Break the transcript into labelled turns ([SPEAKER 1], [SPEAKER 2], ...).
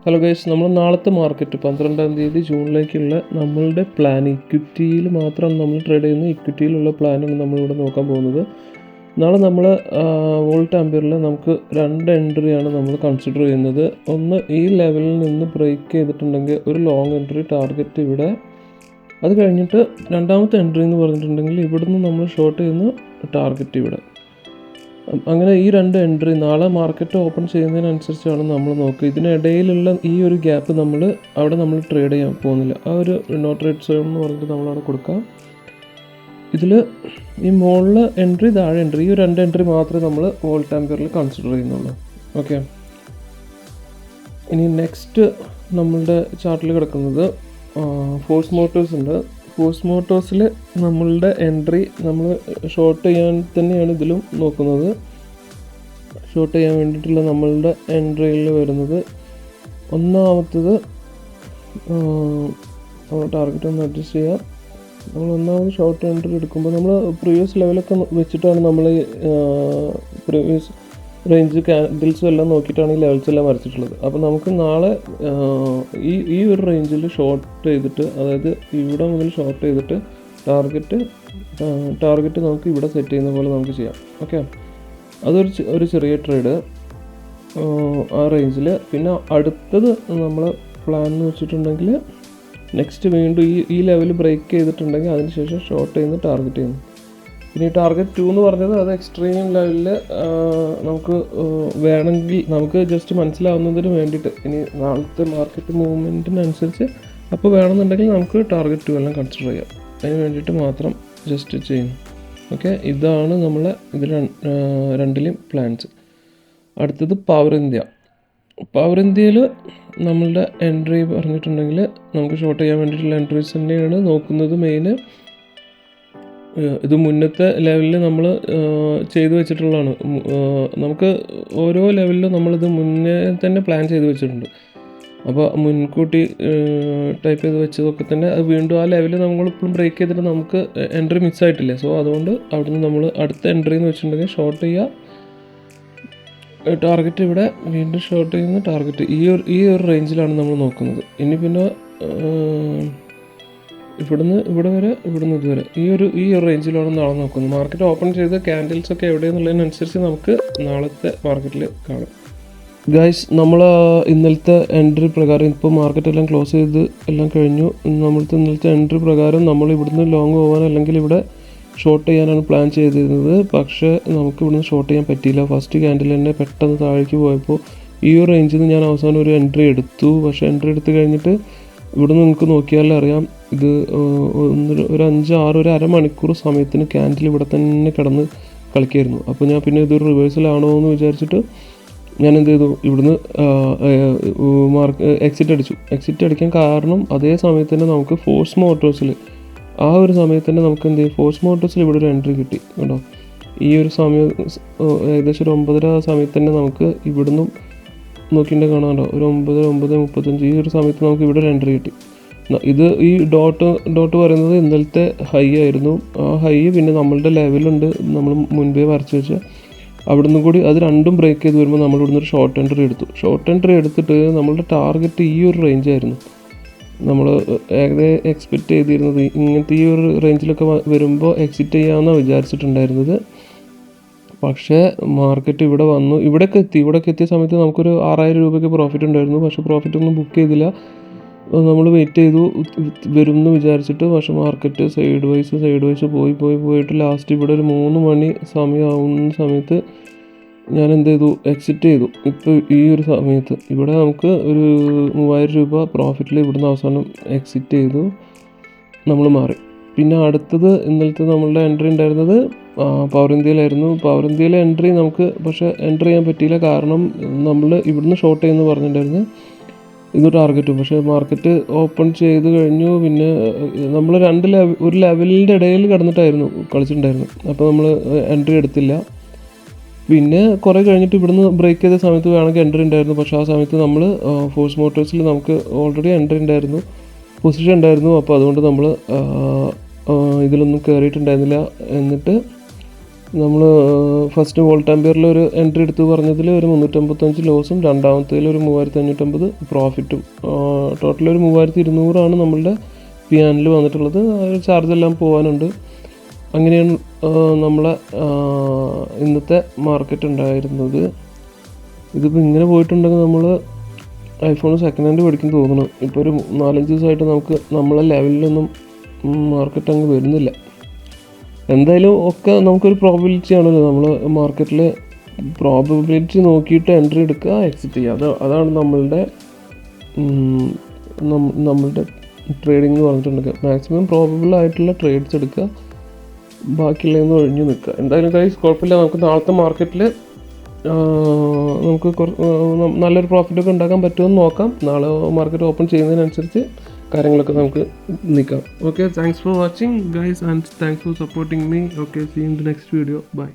[SPEAKER 1] Hello guys, നമ്മൾ നാളത്തെ market 12-ാം തീയതി ജൂണിലേക്കുള്ള നമ്മളുടെ പ്ലാൻ, ഇക്വിറ്റിയിൽ മാത്രമാണ് നമ്മൾ ട്രേഡ് ചെയ്യുന്നത്. ഇക്വിറ്റിയിലുള്ള പ്ലാനാണ് നമ്മളിവിടെ നോക്കാൻ പോകുന്നത്. നാളെ നമ്മൾ വോൾട്ട് ആംപിയറിൽ നമുക്ക് 2 എൻട്രിയാണ് നമ്മൾ കൺസിഡർ ചെയ്യുന്നത്. ഒന്ന്, ഈ ലെവലിൽ നിന്ന് ബ്രേക്ക് ചെയ്തിട്ടുണ്ടെങ്കിൽ ഒരു ലോങ് എൻട്രി ടാർഗറ്റ് ഇവിടെ. അത് കഴിഞ്ഞിട്ട് രണ്ടാമത്തെ എൻട്രി എന്ന് പറഞ്ഞിട്ടുണ്ടെങ്കിൽ ഇവിടുന്ന് നമ്മൾ ഷോർട്ട് ചെയ്യുന്ന ടാർഗറ്റ് ഇവിടെ. അങ്ങനെ ഈ 2 എൻട്രി നാളെ മാർക്കറ്റ് ഓപ്പൺ ചെയ്യുന്നതിനനുസരിച്ചാണ് നമ്മൾ നോക്കുക. ഇതിനിടയിലുള്ള ഈ ഒരു ഗ്യാപ്പ് അവിടെ നമ്മൾ ട്രേഡ് ചെയ്യാൻ പോകുന്നില്ല. ആ ഒരു നോ ട്രേഡ് സോൺ എന്ന് പറഞ്ഞിട്ട് നമ്മളവിടെ കൊടുക്കാം. ഇതിൽ ഈ മുകളിൽ എൻട്രി, താഴെ എൻട്രി, ഈ 2 എൻട്രി മാത്രമേ നമ്മൾ വോൾട്ട് ആംപിയറിൽ കൺസിഡർ ചെയ്യുന്നുള്ളൂ. ഓക്കെ, ഇനി നെക്സ്റ്റ് നമ്മളുടെ ചാർട്ടിൽ കിടക്കുന്നത് ഫോഴ്സ് മോട്ടോഴ്സ് ഉണ്ട്. ഫോഴ്സ് മോട്ടോഴ്സിൽ നമ്മളുടെ എൻട്രി നമ്മൾ ഷോർട്ട് ചെയ്യാൻ തന്നെയാണ് ഇതിലും നോക്കുന്നത്. ഷോർട്ട് ചെയ്യാൻ വേണ്ടിയിട്ടുള്ള നമ്മളുടെ എൻട്രിയിൽ വരുന്നത് ഒന്നാമത്തത്, നമ്മൾ ടാർഗറ്റ് ഒന്ന് അഡ്ജസ്റ്റ് ചെയ്യുക. നമ്മൾ ഒന്നാമത് ഷോർട്ട് എൻട്രി എടുക്കുമ്പോൾ നമ്മൾ പ്രീവിയസ് ലെവലൊക്കെ വെച്ചിട്ടാണ് നമ്മൾ പ്രീവിയസ് റേഞ്ച് ക്യാൻഡിൽസും എല്ലാം നോക്കിയിട്ടാണ് ഈ ലെവൽസ് എല്ലാം വരച്ചിട്ടുള്ളത്. അപ്പോൾ നമുക്ക് നാളെ ഈ ഒരു റേഞ്ചിൽ ഷോർട്ട് ചെയ്തിട്ട്, അതായത് ഇവിടെ മുതൽ ഷോർട്ട് ചെയ്തിട്ട് ടാർഗറ്റ് നമുക്ക് ഇവിടെ സെറ്റ് ചെയ്യുന്ന പോലെ നമുക്ക് ചെയ്യാം. ഓക്കെ, അതൊരു ചെറിയ ട്രേഡ് ആ റേഞ്ചിൽ. പിന്നെ അടുത്തത് നമ്മൾ പ്ലാൻ എന്ന് വെച്ചിട്ടുണ്ടെങ്കിൽ നെക്സ്റ്റ് വീണ്ടും ഈ ലെവൽ ബ്രേക്ക് ചെയ്തിട്ടുണ്ടെങ്കിൽ അതിനുശേഷം ഷോർട്ട് ചെയ്യുന്ന ടാർഗറ്റ് ചെയ്യുന്നു. പിന്നെ ഈ ടാർഗറ്റ് 2 എന്ന് പറഞ്ഞത് അത് എക്സ്ട്രീം ലെവലിൽ നമുക്ക് വേണമെങ്കിൽ നമുക്ക് ജസ്റ്റ് മനസ്സിലാവുന്നതിന് വേണ്ടിയിട്ട്, ഇനി നാളത്തെ മാർക്കറ്റ് മൂവ്മെൻറ്റിനനുസരിച്ച് അപ്പോൾ വേണമെന്നുണ്ടെങ്കിൽ നമുക്ക് ടാർഗറ്റ് 2 എല്ലാം കൺസിഡർ ചെയ്യാം. അതിന് വേണ്ടിയിട്ട് മാത്രം ജസ്റ്റ് ചെയ്യുന്നു. ഓക്കെ, ഇതാണ് നമ്മളെ ഇതിൽ രണ്ടിലും പ്ലാൻസ്. അടുത്തത് പവർ ഇന്ത്യ. പവർ ഇന്ത്യയിൽ നമ്മളുടെ എൻട്രി പറഞ്ഞിട്ടുണ്ടെങ്കിൽ നമുക്ക് ഷോർട്ട് ചെയ്യാൻ വേണ്ടിയിട്ടുള്ള എൻട്രീസ് തന്നെയാണ് നോക്കുന്നത് മെയിന്. ഇത് മുന്നത്തെ ലെവലിൽ നമ്മൾ ചെയ്തു വെച്ചിട്ടുള്ളതാണ്. നമുക്ക് ഓരോ ലെവലിലും നമ്മളിത് മുന്നേ തന്നെ പ്ലാൻ ചെയ്ത് വെച്ചിട്ടുണ്ട്. അപ്പോൾ മുൻകൂട്ടി ടൈപ്പ് ചെയ്ത് വെച്ചതൊക്കെ തന്നെ അത് വീണ്ടും ആ ലെവലിൽ നമ്മളിപ്പോഴും ബ്രേക്ക് ചെയ്തിട്ട് നമുക്ക് എൻട്രി മിസ്സായിട്ടില്ല. സോ അതുകൊണ്ട് അവിടുന്ന് നമ്മൾ അടുത്ത എൻട്രി എന്ന് വെച്ചിട്ടുണ്ടെങ്കിൽ ഷോർട്ട് ചെയ്യുക, ടാർഗറ്റ് ഇവിടെ, വീണ്ടും ഷോർട്ട് ചെയ്യുന്ന ടാർഗറ്റ് ഈ ഒരു റേഞ്ചിലാണ് നമ്മൾ നോക്കുന്നത്. ഇനി പിന്നെ ഇവിടുന്ന് ഇവിടെ വരെ, ഇവിടുന്ന് ഇതുവരെ ഈ ഒരു റേഞ്ചിലാണ് നാളെ നോക്കുന്നത്. മാർക്കറ്റ് ഓപ്പൺ ചെയ്ത് ക്യാൻഡിൽസ് ഒക്കെ എവിടെയെന്നുള്ളതിനനുസരിച്ച് നമുക്ക് നാളത്തെ മാർക്കറ്റിൽ കാണാം. ഗൈസ്, നമ്മൾ ഇന്നലത്തെ എൻട്രി പ്രകാരം ഇപ്പോൾ മാർക്കറ്റ് എല്ലാം ക്ലോസ് ചെയ്ത് എല്ലാം കഴിഞ്ഞു. ഇന്നലത്തെ എൻട്രി പ്രകാരം നമ്മൾ ഇവിടുന്ന് ലോങ് പോകാൻ അല്ലെങ്കിൽ ഇവിടെ ഷോർട്ട് ചെയ്യാനാണ് പ്ലാൻ ചെയ്തിരുന്നത്. പക്ഷേ നമുക്ക് ഇവിടുന്ന് ഷോർട്ട് ചെയ്യാൻ പറ്റിയില്ല. ഫസ്റ്റ് ക്യാൻഡിൽ തന്നെ പെട്ടെന്ന് താഴേക്ക് പോയപ്പോൾ ഈ ഒരു റേഞ്ചിൽ നിന്ന് ഞാൻ അവസാനം ഒരു എൻട്രി എടുത്തു. പക്ഷേ എൻട്രി എടുത്ത് കഴിഞ്ഞിട്ട് ഇവിടുന്ന് നിങ്ങൾക്ക് നോക്കിയാലേ അറിയാം, ഇത് ഒരു 5-6 ഒരു അരമണിക്കൂർ സമയത്തിന് ക്യാൻഡിൽ ഇവിടെ തന്നെ കിടന്ന് കളിക്കായിരുന്നു. അപ്പോൾ ഞാൻ പിന്നെ ഇതൊരു റിവേഴ്സലാണോ എന്ന് വിചാരിച്ചിട്ട് ഞാൻ എന്ത് ചെയ്തു, ഇവിടുന്ന് എക്സിറ്റ് അടിക്കാൻ കാരണം അതേ സമയത്ത് തന്നെ നമുക്ക് ഫോഴ്സ് മോട്ടോഴ്സിൽ ആ ഒരു സമയത്ത് തന്നെ നമുക്ക് എന്ത് ചെയ്യും, ഫോഴ്സ് മോട്ടോഴ്സിൽ ഇവിടെ ഒരു എൻട്രി കിട്ടി കേട്ടോ. ഈ ഒരു സമയം ഏകദേശം ഒരു 9:30 സമയത്ത് തന്നെ നമുക്ക് ഇവിടുന്നും നോക്കിയിട്ടുണ്ടെങ്കിൽ കാണാമല്ലോ, ഒരു 9:35 ഈ ഒരു സമയത്ത് നമുക്ക് ഇവിടെ ഒരു എൻട്രി കിട്ടി. ഇത് ഈ ഡോട്ട് പറയുന്നത് ഇന്നലത്തെ ഹൈ ആയിരുന്നു. ആ ഹൈ പിന്നെ നമ്മളുടെ ലെവലുണ്ട് നമ്മൾ മുൻപേ വരച്ച് വെച്ച, അവിടുന്ന് കൂടി അത് രണ്ടും ബ്രേക്ക് ചെയ്ത് വരുമ്പോൾ നമ്മൾ ഇവിടുന്ന് ഒരു ഷോർട്ട് എൻട്രി എടുത്തു. ഷോർട്ട് എൻട്രി എടുത്തിട്ട് നമ്മളുടെ ടാർഗറ്റ് ഈ ഒരു റേഞ്ചായിരുന്നു. നമ്മൾ ഏകദേശം എക്സ്പെക്റ്റ് ചെയ്തിരുന്നത് ഇങ്ങനത്തെ ഈ ഒരു റേഞ്ചിലൊക്കെ വരുമ്പോൾ എക്സിറ്റ് ചെയ്യാമെന്നാണ് വിചാരിച്ചിട്ടുണ്ടായിരുന്നത്. പക്ഷേ മാർക്കറ്റ് ഇവിടെ വന്നു, ഇവിടേക്ക് എത്തിയ സമയത്ത് നമുക്കൊരു 6,000 രൂപയ്ക്ക് പ്രോഫിറ്റ് ഉണ്ടായിരുന്നു. പക്ഷേ പ്രോഫിറ്റ് ഒന്നും ബുക്ക് ചെയ്തില്ല. നമ്മൾ വെയിറ്റ് ചെയ്തു വരും എന്ന് വിചാരിച്ചിട്ട്. പക്ഷേ മാർക്കറ്റ് സൈഡ് വൈസ് പോയിട്ട് ലാസ്റ്റ് ഇവിടെ ഒരു 3 മണി സമയമാവുന്ന സമയത്ത് ഞാൻ എന്ത് ചെയ്തു, എക്സിറ്റ് ചെയ്തു. ഇപ്പോൾ ഈ ഒരു സമയത്ത് ഇവിടെ നമുക്ക് ഒരു 3,000 രൂപ പ്രോഫിറ്റിൽ ഇവിടുന്ന് അവസാനം എക്സിറ്റ് ചെയ്തു, നമ്മൾ മാറി. പിന്നെ അടുത്തത് ഇന്നലത്തെ നമ്മളുടെ എൻട്രി ഉണ്ടായിരുന്നത് പവർ ഇന്ത്യയിലായിരുന്നു. പവർ ഇന്ത്യയിലെ എൻട്രി നമുക്ക് പക്ഷേ എൻട്രി ചെയ്യാൻ പറ്റിയില്ല. കാരണം നമ്മൾ ഇവിടുന്ന് ഷോർട്ട് ചെയ്യുമെന്ന് പറഞ്ഞിട്ടുണ്ടായിരുന്നു, ഇത് ടാർഗറ്റും. പക്ഷേ മാർക്കറ്റ് ഓപ്പൺ ചെയ്ത് കഴിഞ്ഞു. പിന്നെ നമ്മൾ ഒരു ലെവലിൻ്റെ ഇടയിൽ കിടന്നിട്ടായിരുന്നു കളിച്ചിട്ടുണ്ടായിരുന്നു. അപ്പോൾ നമ്മൾ എൻട്രി എടുത്തില്ല. പിന്നെ കുറേ കഴിഞ്ഞിട്ട് ഇവിടുന്ന് ബ്രേക്ക് ചെയ്ത സമയത്ത് വേണമെങ്കിൽ എൻട്രി ഉണ്ടായിരുന്നു. പക്ഷേ ആ സമയത്ത് നമ്മൾ ഫോഴ്സ് മോട്ടോഴ്സിൽ നമുക്ക് ഓൾറെഡി എൻട്രി ഉണ്ടായിരുന്നു, പൊസിഷൻ ഉണ്ടായിരുന്നു. അപ്പോൾ അതുകൊണ്ട് നമ്മൾ ഇതിലൊന്നും കയറിയിട്ടുണ്ടായിരുന്നില്ല. എന്നിട്ട് നമ്മൾ ഫസ്റ്റ് വോൾട്ട് ആംപിയറിൽ ഒരു എൻട്രി എടുത്ത് പറഞ്ഞതിൽ ഒരു 355 ലോസും രണ്ടാമത്തേൽ ഒരു 3550 പ്രോഫിറ്റും, ടോട്ടൽ ഒരു 3200 നമ്മളുടെ പിയാനിൽ വന്നിട്ടുള്ളത്. ചാർജ് എല്ലാം പോകാനുണ്ട്. അങ്ങനെയാണ് നമ്മളെ ഇന്നത്തെ മാർക്കറ്റ് ഉണ്ടായിരുന്നത്. ഇതിപ്പോൾ ഇങ്ങനെ പോയിട്ടുണ്ടെങ്കിൽ നമ്മൾ ഐഫോൺ സെക്കൻഡ് ഹാൻഡ് മേടിക്കും തോന്നുന്നു. ഇപ്പോൾ ഒരു 4-5 ദിവസമായിട്ട് നമുക്ക് നമ്മളെ ലെവലിലൊന്നും മാർക്കറ്റ് അങ്ങ് വരുന്നില്ല. എന്തായാലും ഒക്കെ നമുക്കൊരു പ്രോബബിലിറ്റി ആണല്ലോ, നമ്മൾ മാർക്കറ്റിൽ പ്രോബബിലിറ്റി നോക്കിയിട്ട് എൻട്രി എടുക്കുക, എക്സിറ്റ് ചെയ്യുക. അതാണ് നമ്മളുടെ ട്രേഡിംഗ് എന്ന് പറഞ്ഞിട്ടുണ്ടെങ്കിൽ മാക്സിമം പ്രോബബിൾ ആയിട്ടുള്ള ട്രേഡ്സ് എടുക്കുക, ബാക്കിയുള്ളതെന്ന് ഒഴിഞ്ഞു നിൽക്കുക. എന്തായാലും ഗൈസ് കുഴപ്പമില്ല, നമുക്ക് നാളത്തെ മാർക്കറ്റിൽ നമുക്ക് നല്ലൊരു പ്രോഫിറ്റൊക്കെ ഉണ്ടാക്കാൻ പറ്റുമെന്ന് നോക്കാം. നാളെ മാർക്കറ്റ് ഓപ്പൺ ചെയ്യുന്നതിനനുസരിച്ച് കാര്യങ്ങളൊക്കെ നമുക്ക് നിൽക്കാം. Okay, thanks for watching guys and thanks for supporting me. Okay, see in the next video. By.